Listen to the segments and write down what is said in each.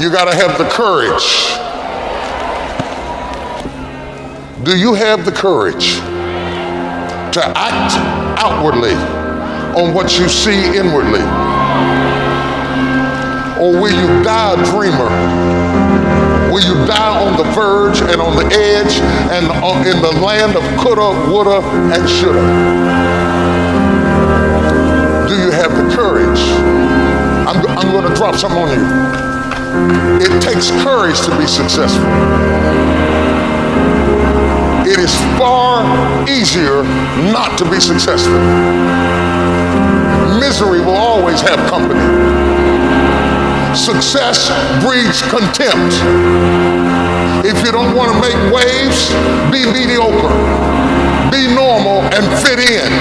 You got to have the courage. Do you have the courage to act outwardly on what you see inwardly? Or will you die a dreamer? Will you die on the verge and on the edge and in the land of coulda, woulda, and shoulda? Do you have the courage? I'm going to drop something on you. It takes courage to be successful. It is far easier not to be successful. Misery will always have company. Success breeds contempt. If you don't want to make waves, be mediocre. Be normal and fit in.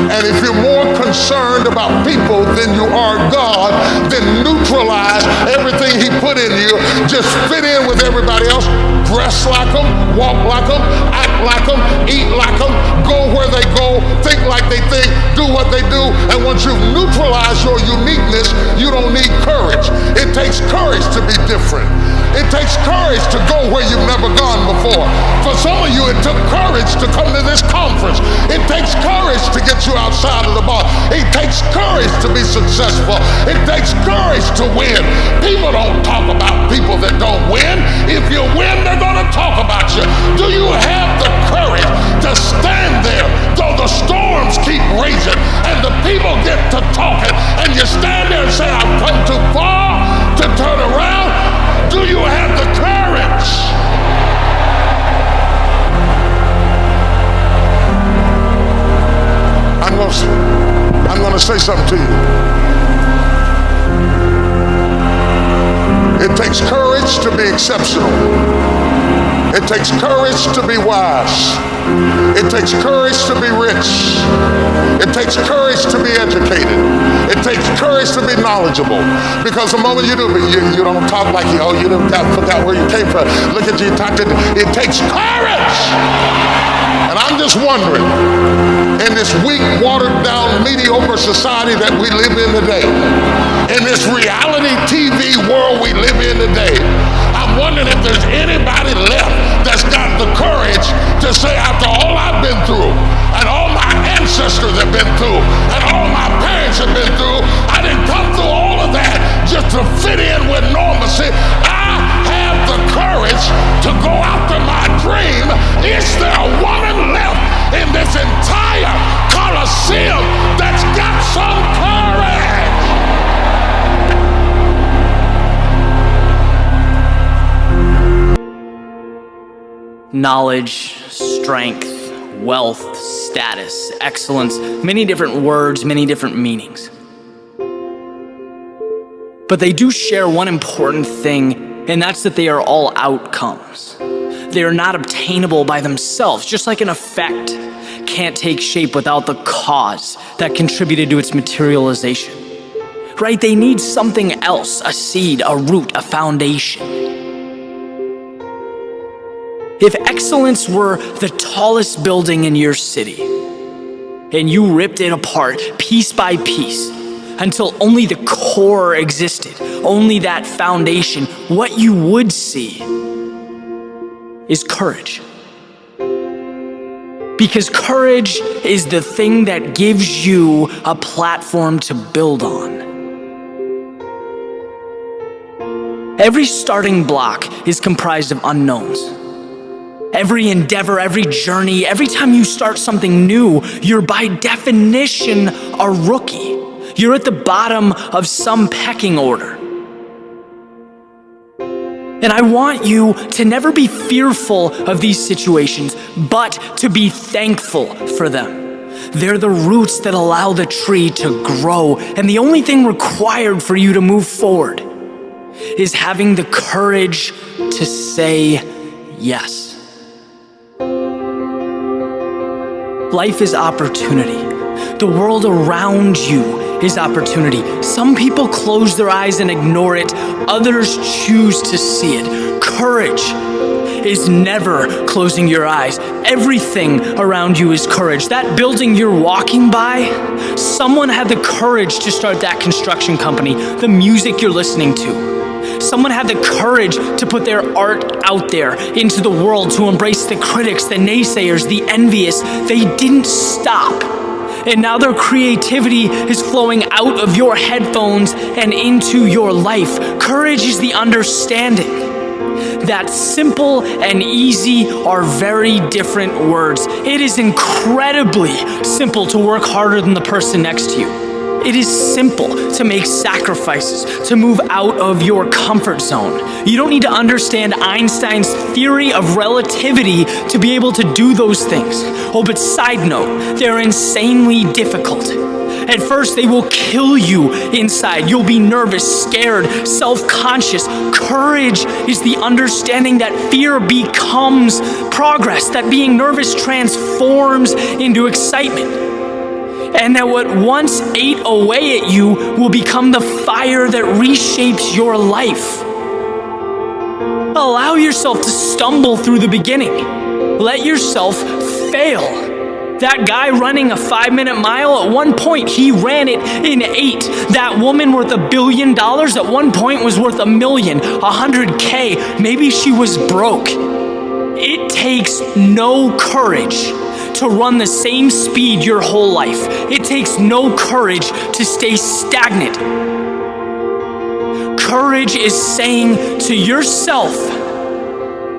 And if you're more concerned about people than you are God, then neutralize everything He put in you. Just fit in with everybody else. Dress like them, walk like them, act like them, eat like them, go where they go, think like they think, do what they do. And once you've neutralized your uniqueness, you don't need courage. It takes courage to be different. It takes courage to go where you've never gone before. For some of you, it took courage to come to this conference. It takes courage to get you outside of the box. It takes courage to be successful. It takes courage to win. People don't talk about people that don't win. If you win, they're going to talk about you. Do you have the courage to stand there though the storms keep raging and the people get to talking and you stand there and say, I've come too far to turn around? Do you have the courage? I'm going to say something to you. It takes courage to be exceptional. It takes courage to be wise. It takes courage to be rich. It takes courage to be educated. It takes courage to be knowledgeable. Because the moment you do, you don't talk like, oh, you forgot where you came from. Look at you talking. It takes courage. And I'm just wondering, in this weak, watered down, mediocre society that we live in today, in this reality TV world we live in today, I'm wondering if there's anybody left that's got the courage to say, after all I've been through, and all my ancestors have been through, and all my parents have been through, I didn't come through all of that just to fit in with normalcy. I have the courage to go after my dream. Is there a woman left in this entire Coliseum that's got some courage? Knowledge, strength, wealth, status, excellence, many different words, many different meanings. But they do share one important thing, and that's that they are all outcomes. They are not obtainable by themselves, just like an effect can't take shape without the cause that contributed to its materialization. Right? They need something else, a seed, a root, a foundation. If excellence were the tallest building in your city, and you ripped it apart piece by piece until only the core existed, only that foundation, what you would see is courage. Because courage is the thing that gives you a platform to build on. Every starting block is comprised of unknowns. Every endeavor, every journey, every time you start something new, you're by definition a rookie. You're at the bottom of some pecking order. And I want you to never be fearful of these situations, but to be thankful for them. They're the roots that allow the tree to grow, and the only thing required for you to move forward is having the courage to say yes. Life is opportunity. The world around you is opportunity. Some people close their eyes and ignore it. Others choose to see it. Courage is never closing your eyes. Everything around you is courage. That building you're walking by, someone had the courage to start that construction company. The music you're listening to, someone had the courage to put their art out there into the world, to embrace the critics, the naysayers, the envious. They didn't stop. And now their creativity is flowing out of your headphones and into your life. Courage is the understanding that simple and easy are very different words. It is incredibly simple to work harder than the person next to you. It is simple to make sacrifices, to move out of your comfort zone. You don't need to understand Einstein's theory of relativity to be able to do those things. Oh, but side note, they're insanely difficult. At first, they will kill you inside. You'll be nervous, scared, self-conscious. Courage is the understanding that fear becomes progress, that being nervous transforms into excitement. And that what once ate away at you will become the fire that reshapes your life. Allow yourself to stumble through the beginning. Let yourself fail. That guy running a 5-minute mile, at one point he ran it in 8. That woman worth $1 billion at one point was worth $1 million, $100K. Maybe she was broke. It takes no courage to run the same speed your whole life. It takes no courage to stay stagnant. Courage is saying to yourself,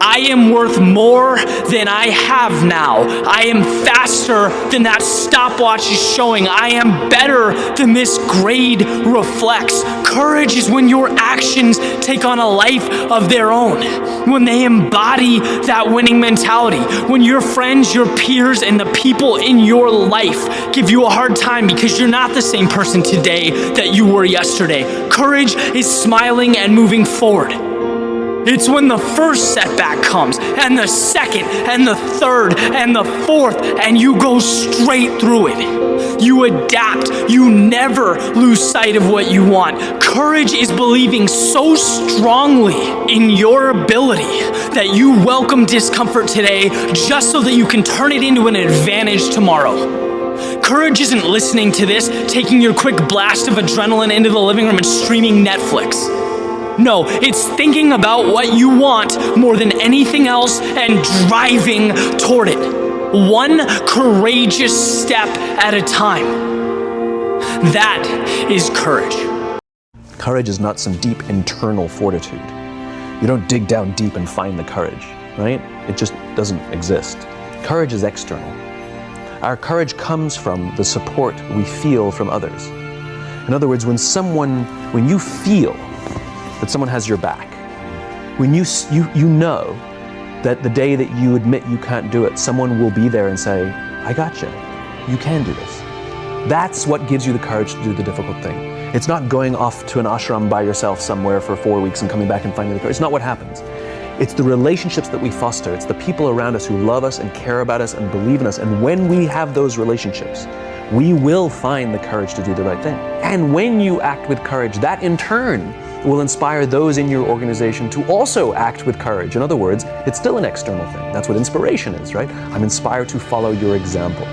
I am worth more than I have now. I am faster than that stopwatch is showing. I am better than this grade reflects. Courage is when your actions take on a life of their own, when they embody that winning mentality, when your friends, your peers, and the people in your life give you a hard time because you're not the same person today that you were yesterday. Courage is smiling and moving forward. It's when the first setback comes, and the second, and the third, and the fourth, and you go straight through it. You adapt. You never lose sight of what you want. Courage is believing so strongly in your ability that you welcome discomfort today just so that you can turn it into an advantage tomorrow. Courage isn't listening to this, taking your quick blast of adrenaline into the living room and streaming Netflix. No, it's thinking about what you want more than anything else and driving toward it. One courageous step at a time. That is courage. Courage is not some deep internal fortitude. You don't dig down deep and find the courage, right? It just doesn't exist. Courage is external. Our courage comes from the support we feel from others. In other words, when you feel that someone has your back, when you know that the day that you admit you can't do it, someone will be there and say, I got you. You can do this. That's what gives you the courage to do the difficult thing. It's not going off to an ashram by yourself somewhere for 4 weeks and coming back and finding the courage. It's not what happens. It's the relationships that we foster. It's the people around us who love us and care about us and believe in us. And when we have those relationships, we will find the courage to do the right thing. And when you act with courage, that in turn will inspire those in your organization to also act with courage. In other words, it's still an external thing. That's what inspiration is, right? I'm inspired to follow your example.